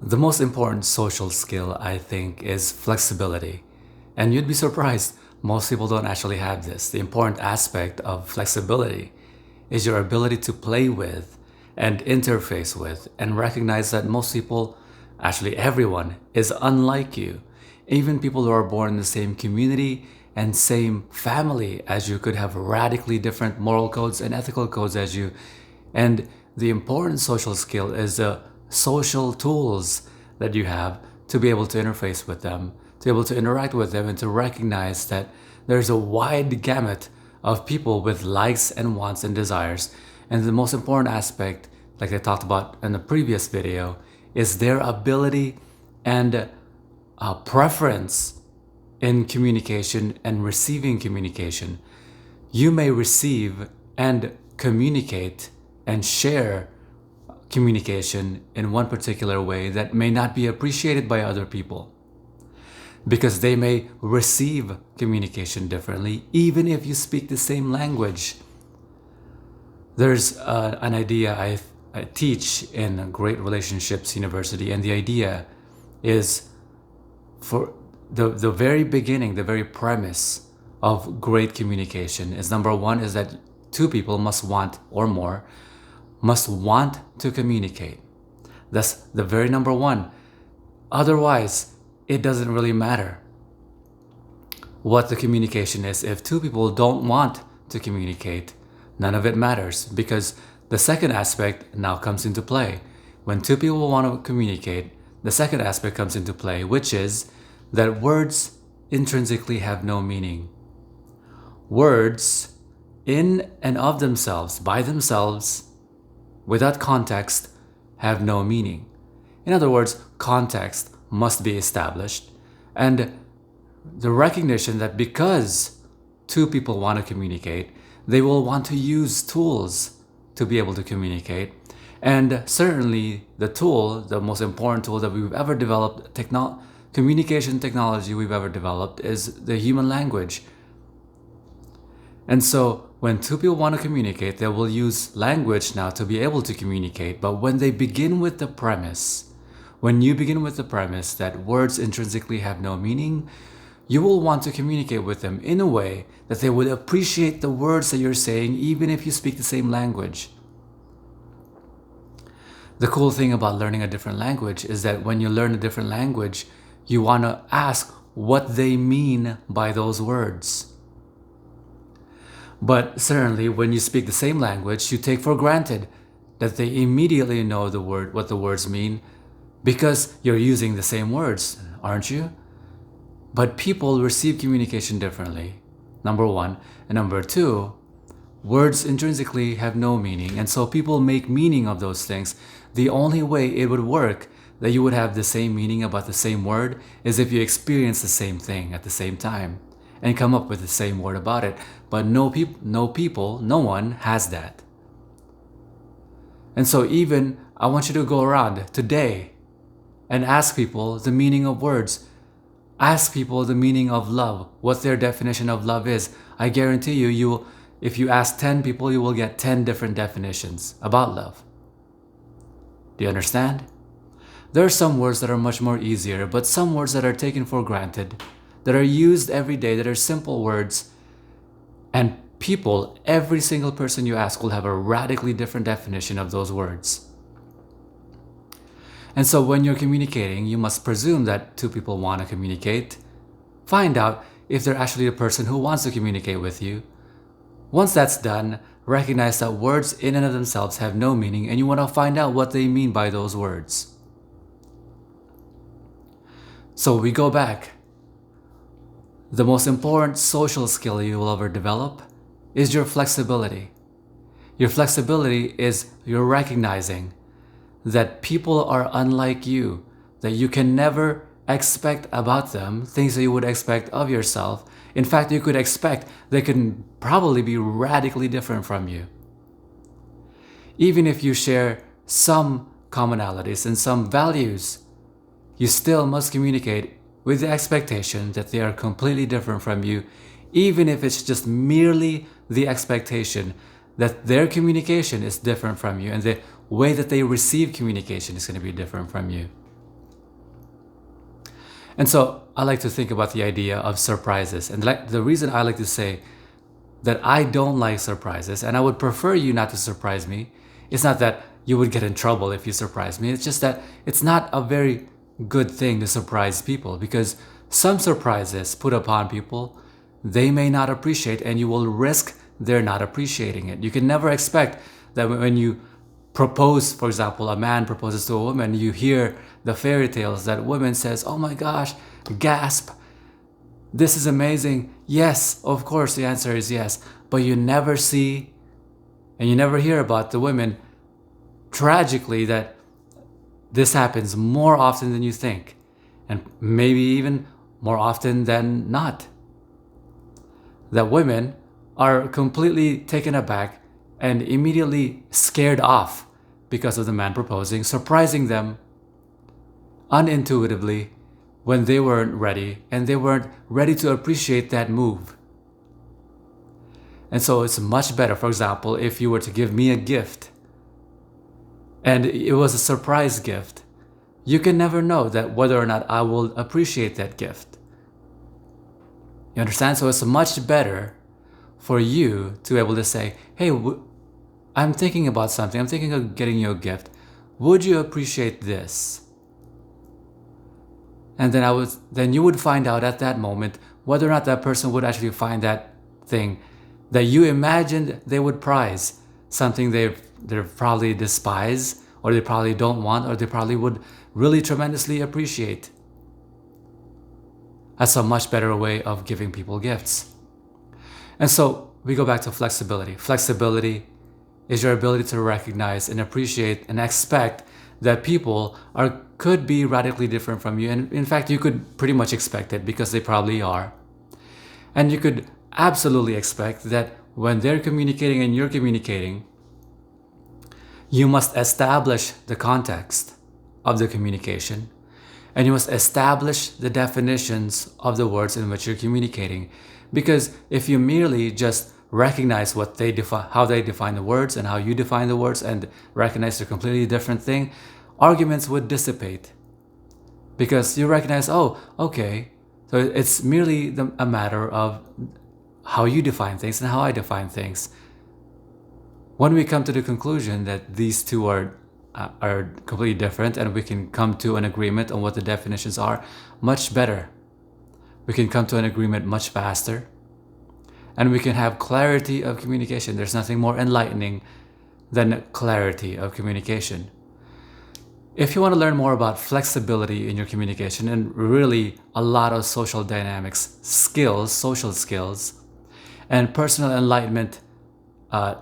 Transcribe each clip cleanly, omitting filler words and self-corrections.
The most important social skill, I think, is flexibility. And you'd be surprised, most people don't actually have this. The important aspect of flexibility is your ability to play with and interface with and recognize that most people, actually everyone, is unlike you. Even people who are born in the same community and same family as you could have radically different moral codes and ethical codes as you. And the important social skill is the social tools that you have to be able to interface with them, to be able to interact with them, and to recognize that there's a wide gamut of people with likes and wants and desires. And the most important aspect, like I talked about in the previous video, is their ability and preference in communication and receiving communication. You may receive and communicate and share communication in one particular way that may not be appreciated by other people because they may receive communication differently, even if you speak the same language. There's an idea I teach in Great Relationships University, and the idea is for the very beginning, the very premise of great communication is number one is that two people must want, or more, must want to communicate. That's the very number one. Otherwise, it doesn't really matter what the communication is. If two people don't want to communicate, none of it matters, because the second aspect now comes into play. When two people want to communicate, the second aspect comes into play, which is that words intrinsically have no meaning. Words, in and of themselves, by themselves, without context, have no meaning. In other words, context must be established, and the recognition that because two people want to communicate, they will want to use tools to be able to communicate. And certainly the tool, the most important tool that we've ever developed, communication technology we've ever developed, is the human language. And so when two people want to communicate, they will use language now to be able to communicate. But when they begin with the premise, when you begin with the premise that words intrinsically have no meaning, you will want to communicate with them in a way that they would appreciate the words that you're saying, even if you speak the same language. The cool thing about learning a different language is that when you learn a different language, you want to ask what they mean by those words. But certainly when you speak the same language, you take for granted that they immediately know what the words mean because you're using the same words, aren't you? But people receive communication differently, number one. And number two, words intrinsically have no meaning, and so people make meaning of those things. The only way it would work that you would have the same meaning about the same word is if you experience the same thing at the same time and come up with the same word about it. But no one has that. And so even I want you to go around today and ask people the meaning of words. Ask people the meaning of love, what their definition of love is. I guarantee you, if you ask 10 people, you will get 10 different definitions about love. Do you understand? There are some words that are much more easier, but some words that are taken for granted, that are used every day, that are simple words, and people, every single person you ask will have a radically different definition of those words. And so when you're communicating, you must presume that two people want to communicate. Find out if they're actually a person who wants to communicate with you. Once that's done, recognize that words in and of themselves have no meaning, and you want to find out what they mean by those words. So we go back. The most important social skill you will ever develop is your flexibility. Your flexibility is your recognizing that people are unlike you, that you can never expect about them things that you would expect of yourself. In fact, you could expect they can probably be radically different from you. Even if you share some commonalities and some values, you still must communicate with the expectation that they are completely different from you, even if it's just merely the expectation that their communication is different from you and the way that they receive communication is going to be different from you. And so I like to think about the idea of surprises. And the reason I like to say that I don't like surprises and I would prefer you not to surprise me, it's not that you would get in trouble if you surprise me. It's just that it's not a very good thing to surprise people, because some surprises put upon people they may not appreciate, and you will risk their not appreciating it. You can never expect that when you propose, for example, a man proposes to a woman, you hear the fairy tales that woman says, "Oh my gosh, gasp, this is amazing." Yes, of course, the answer is yes. But you never see and you never hear about the women tragically that this happens more often than you think, and maybe even more often than not. That women are completely taken aback and immediately scared off because of the man proposing, surprising them unintuitively when they weren't ready, and they weren't ready to appreciate that move. And so it's much better, for example, if you were to give me a gift and it was a surprise gift, you can never know that whether or not I will appreciate that gift. You understand? So it's much better for you to be able to say, "Hey, I'm thinking about something. I'm thinking of getting you a gift. Would you appreciate this?" And then you would find out at that moment whether or not that person would actually find that thing that you imagined they would prize, something they probably despise, or they probably don't want, or they probably would really tremendously appreciate. That's a much better way of giving people gifts. And so we go back to flexibility. Flexibility is your ability to recognize and appreciate and expect that people could be radically different from you. And in fact, you could pretty much expect it because they probably are. And you could absolutely expect that when they're communicating and you're communicating, you must establish the context of the communication, and you must establish the definitions of the words in which you're communicating. Because if you merely just recognize how they define the words and how you define the words, and recognize they're a completely different thing, arguments would dissipate. Because you recognize, oh, okay, so it's merely a matter of how you define things and how I define things. When we come to the conclusion that these two are completely different, and we can come to an agreement on what the definitions are, much better. We can come to an agreement much faster, and we can have clarity of communication. There's nothing more enlightening than clarity of communication. If you want to learn more about flexibility in your communication and really a lot of social dynamics skills, social skills, and personal enlightenment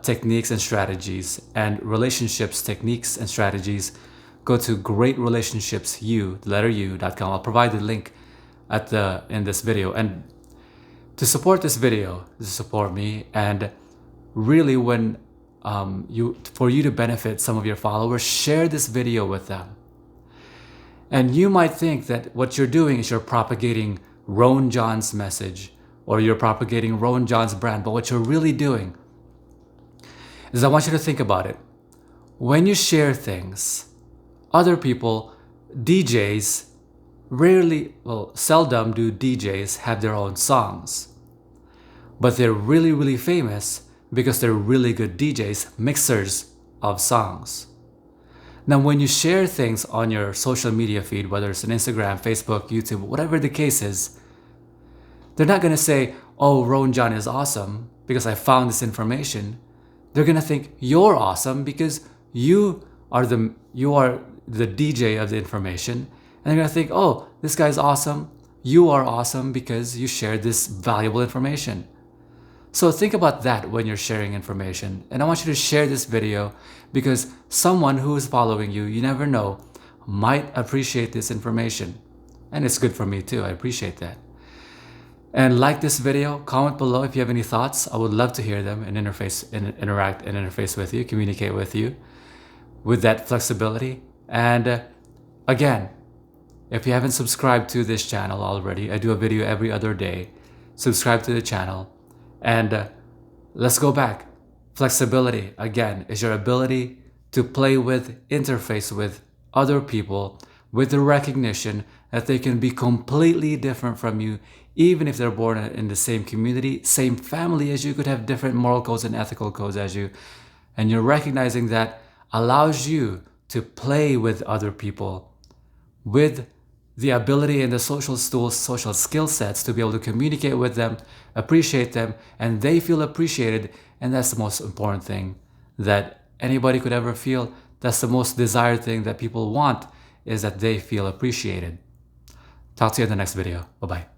techniques and strategies, and relationships techniques and strategies, go to greatrelationshipsu.com. I'll provide the link in this video. And to support this video, to support me, and really for you to benefit some of your followers, share this video with them. And you might think that what you're doing is you're propagating Rowan John's message, or you're propagating Rowan John's brand, but what you're really doing is, I want you to think about it. When you share things, other people, DJs, seldom do DJs have their own songs. But they're really, really famous because they're really good DJs, mixers of songs. Now, when you share things on your social media feed, whether it's on Instagram, Facebook, YouTube, whatever the case is, they're not going to say, "Oh, Rowan John is awesome because I found this information." They're going to think you're awesome because you are the DJ of the information. And they're going to think, "Oh, this guy's awesome. You are awesome because you shared this valuable information." So think about that when you're sharing information. And I want you to share this video because someone who is following you, you never know, might appreciate this information. And it's good for me too. I appreciate that. And like this video, comment below if you have any thoughts. I would love to hear them and interface with you, communicate with you with that flexibility. And again, if you haven't subscribed to this channel already, I do a video every other day. Subscribe to the channel. And let's go back. Flexibility, again, is your ability to play with, interface with other people with the recognition that they can be completely different from you, even if they're born in the same community, same family as you, could have different moral codes and ethical codes as you. And you're recognizing that allows you to play with other people with the ability and the social tools, social skill sets to be able to communicate with them, appreciate them, and they feel appreciated. And that's the most important thing that anybody could ever feel. That's the most desired thing that people want, is that they feel appreciated. Talk to you in the next video. Bye-bye.